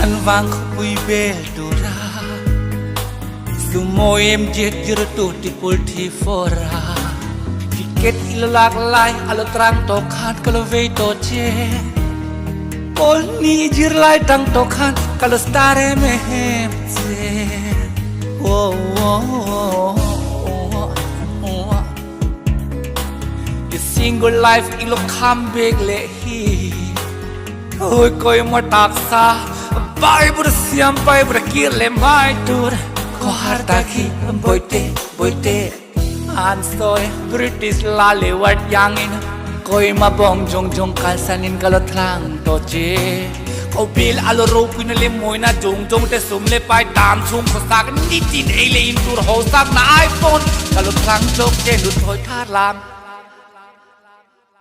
an vang khoi bel dura sumo em jet jirtu ti pulti fora tiket ilalak lai alo trang to khan kalo ve to che pol ni jir lai tang to khan kalo stare me hem che oh the single life ilo come big le hi oi koi mo tak sa bai bur siam bai bur kir le mai tur ko har ta ki boite an soy british la le wat yang in koi ma bong jong jong kal sanin kalo thlang to che ko bil alo ro kuin le moi na jong jong te sum le pai tam chung ko sak ni tin ei le in tur ho sak na iphone kalo thlang chok che du thoi tha lam